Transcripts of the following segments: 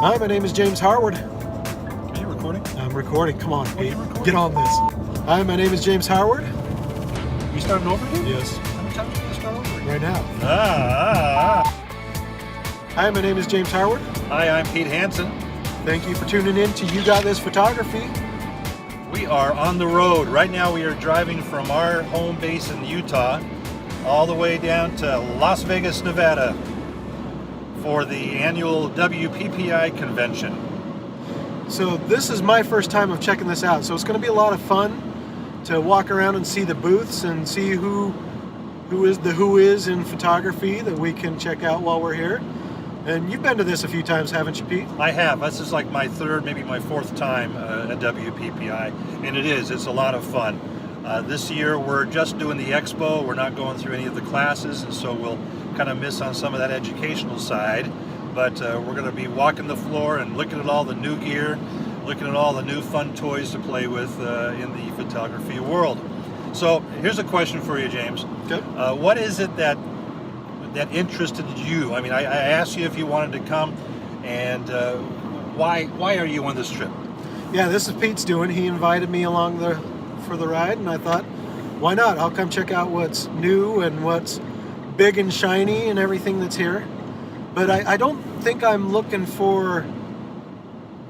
Hi, my name is James Harwood. Are you recording? I'm recording. Come on, Pete. you recording? Get on this. Hi, my name is James Harwood. You starting over here? Yes, How many times are you going to start over again? right now. Ah. Hi, my name is James Harwood. Hi, I'm Pete Hansen. Thank you for tuning in to You Got This Photography. We are on the road. Right now we are driving from our home base in Utah all the way down to Las Vegas, Nevada for the annual WPPI convention. So this is my first time of checking this out. So it's going to be a lot of fun to walk around and see the booths and see who is in photography that we can check out while we're here. And you've been to this a few times, haven't you, Pete? I have. This is like my third, maybe my fourth time at WPPI, and it's a lot of fun. This year we're just doing the expo. We're not going through any of the classes, and so we'll kind of miss on some of that educational side. But we're going to be walking the floor and looking at all the new gear, looking at all the new fun toys to play with in the photography world. So here's a question for you, James. Okay. What is it that interested you? I mean, I asked you if you wanted to come, and why are you on this trip? Yeah, this is Pete's doing. He invited me along for the ride, and I thought, why not? I'll come check out what's new and what's big and shiny and everything that's here. But I don't think I'm looking for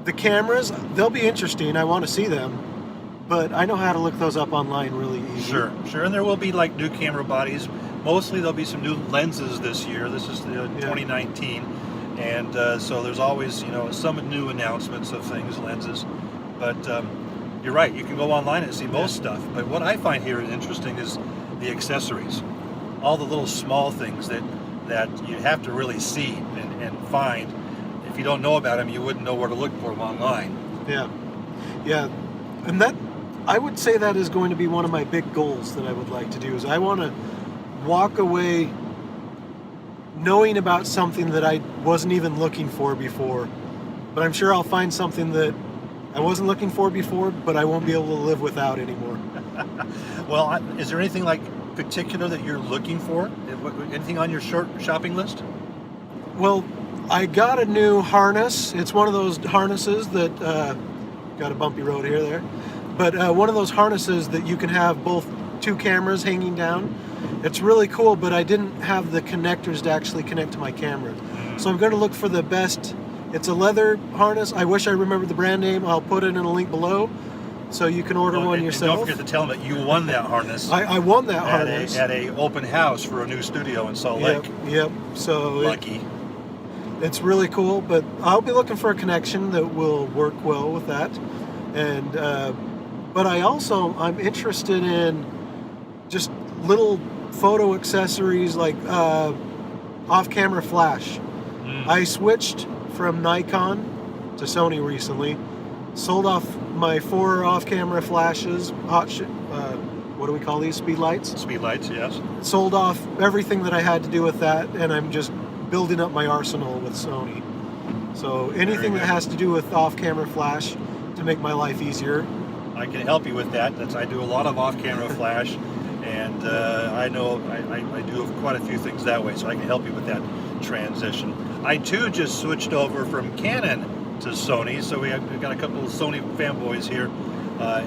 the cameras. They'll be interesting. I want to see them. But I know how to look those up online really easy. Sure. And there will be like new camera bodies. Mostly there'll be some new lenses this year. This is the 2019. And so there's always, some new announcements of things, lenses. But you're right, you can go online and see most stuff. But what I find here interesting is the accessories. All the little small things that you have to really see and find. If you don't know about them, you wouldn't know where to look for them online. Yeah. And that, I would say that is going to be one of my big goals that I would like to do, is I want to walk away knowing about something that I wasn't even looking for before. But I'm sure I'll find something that I wasn't looking for before, but I won't be able to live without anymore. Well, is there anything like particular that you're looking for? Anything on your short shopping list? Well, I got a new harness. It's one of those harnesses that got a bumpy road here there, but one of those harnesses that you can have both two cameras hanging down. It's really cool, but I didn't have the connectors to actually connect to my camera. So I'm going to look for the best. It's a leather harness. I wish I remembered the brand name. I'll put it in a link below so you can order one yourself. Don't forget to tell them that you won that harness. I won that harness at a open house for a new studio in Salt Lake. Yep. So lucky. It's really cool, but I'll be looking for a connection that will work well with that. And but I'm interested in just little photo accessories like off-camera flash. I switched from Nikon to Sony recently. Sold off my 4 off-camera flashes. What do we call these? Speed lights? Speed lights, yes. Sold off everything that I had to do with that, and I'm just building up my arsenal with Sony. So anything that has to do with off-camera flash to make my life easier. I can help you with that. I do a lot of off-camera flash, and I know I do quite a few things that way, so I can help you with that transition. I too just switched over from Canon to Sony, so we've got a couple of Sony fanboys here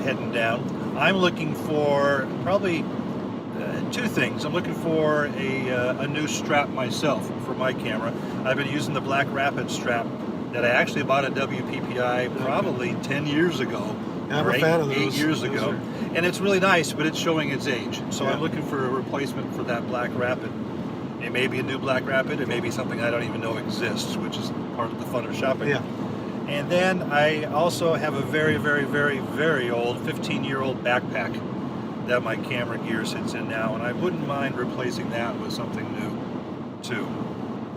heading down. I'm looking for probably two things. I'm looking for a new strap myself for my camera. I've been using the Black Rapid strap that I actually bought at WPPI probably 10 years ago. I'm a fan of those. 8 years ago. And it's really nice, but it's showing its age. So I'm looking for a replacement for that Black Rapid. It may be a new Black Rapid. It may be something I don't even know exists, which is part of the fun of shopping. Yeah. And then I also have a very, very, very, very old 15-year-old backpack that my camera gear sits in now, and I wouldn't mind replacing that with something new too.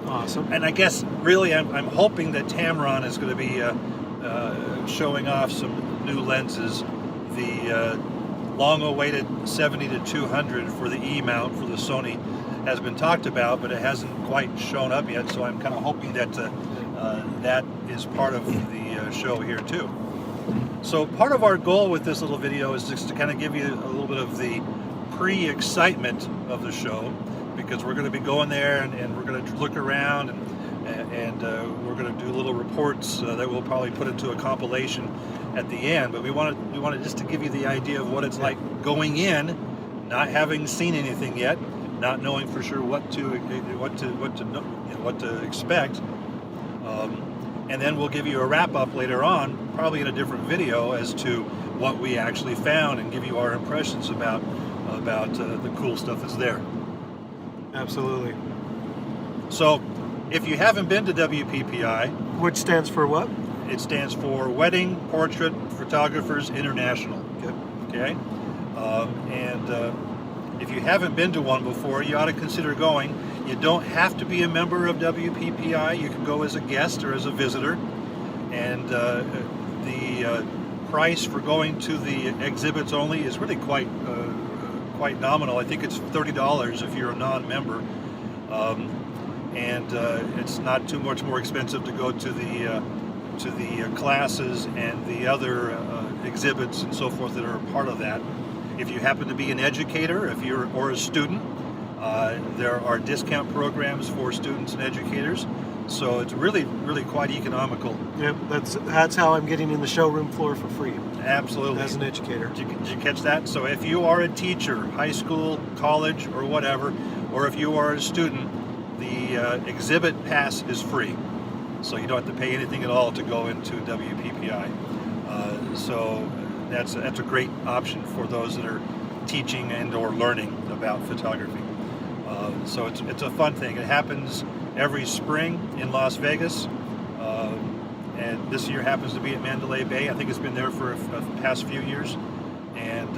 Awesome. And I guess really I'm hoping that Tamron is going to be showing off some new lenses. The long-awaited 70 to 200 for the E-mount for the Sony has been talked about, but it hasn't quite shown up yet, so I'm kind of hoping that that is part of the show here too. So part of our goal with this little video is just to kind of give you a little bit of the pre-excitement of the show, because we're going to be going there and we're going to look around and we're going to do little reports that we'll probably put into a compilation at the end. But we wanted just to give you the idea of what it's like going in, not having seen anything yet, not knowing for sure what to expect. And then we'll give you a wrap-up later on, probably in a different video, as to what we actually found and give you our impressions about the cool stuff that's there. Absolutely. So, if you haven't been to WPPI, Which stands for what? it stands for Wedding Portrait Photographers International. Okay. Okay? If you haven't been to one before, you ought to consider going. You don't have to be a member of WPPI. You can go as a guest or as a visitor. And the price for going to the exhibits only is really quite nominal. I think it's $30 if you're a non-member. It's not too much more expensive to go to the classes and the other exhibits and so forth that are a part of that. If you happen to be an educator, or a student, there are discount programs for students and educators. So it's really quite economical. Yep, that's how I'm getting in the showroom floor for free Absolutely. as an educator. Did you catch that? So if you are a teacher, high school, college, or whatever, or if you are a student, the exhibit pass is free. So you don't have to pay anything at all to go into WPPI. So that's a great option for those that are teaching and or learning about photography. So it's a fun thing. It happens every spring in Las Vegas. And this year happens to be at Mandalay Bay. I think it's been there for the past few years. And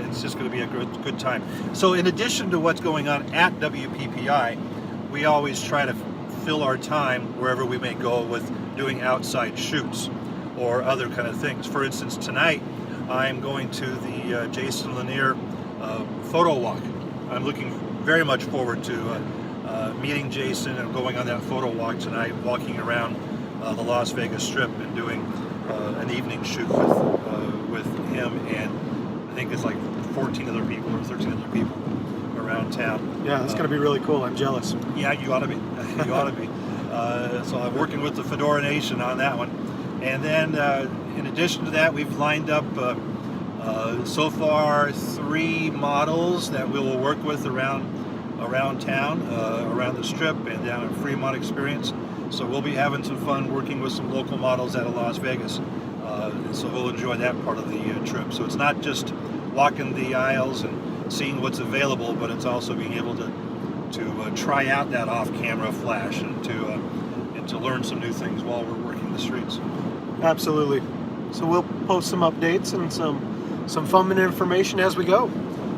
it's just going to be a good time. So in addition to what's going on at WPPI, we always try to fill our time wherever we may go with doing outside shoots or other kind of things. For instance, tonight I'm going to the Jason Lanier photo walk. I'm looking very much forward to meeting Jason and going on that photo walk tonight, walking around the Las Vegas Strip and doing an evening shoot with him and I think it's like 14 other people or 13 other people around town. Yeah, that's going to be really cool. I'm jealous. Yeah, you ought to be. You ought to be. So I'm working with the Fedora Nation on that one. And then in addition to that, we've lined up so far 3 models that we will work with around town, around the Strip and down in Fremont Experience. So we'll be having some fun working with some local models out of Las Vegas. So we'll enjoy that part of the trip. So it's not just walking the aisles and seeing what's available, but it's also being able to try out that off-camera flash and to learn some new things while we're working the streets. Absolutely. So we'll post some updates and some fun information as we go.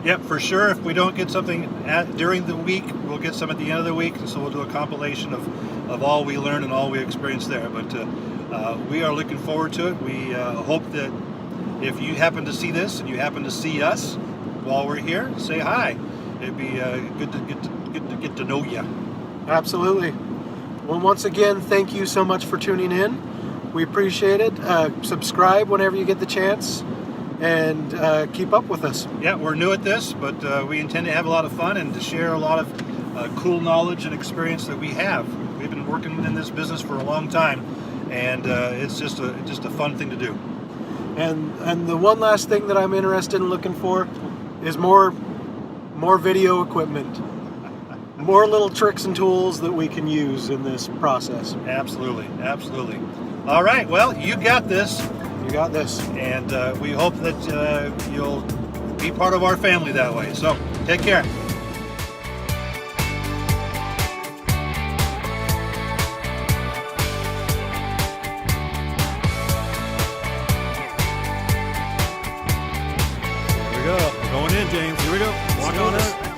Yep, for sure. If we don't get something during the week, we'll get some at the end of the week, and so we'll do a compilation of all we learned and all we experienced there. But we are looking forward to it. We hope that if you happen to see this and you happen to see us while we're here, say hi. It'd be good to get to know you. Absolutely. Well, once again, thank you so much for tuning in. We appreciate it. Subscribe whenever you get the chance, and keep up with us. Yeah, we're new at this, but we intend to have a lot of fun and to share a lot of cool knowledge and experience that we have. We've been working in this business for a long time, and it's just a fun thing to do. And the one last thing that I'm interested in looking for is more video equipment, more little tricks and tools that we can use in this process. Absolutely, absolutely. All right, well, you got this. You got this. And we hope that you'll be part of our family that way. So, take care. Here we go. We're going in, James. Here we go. Walk on in.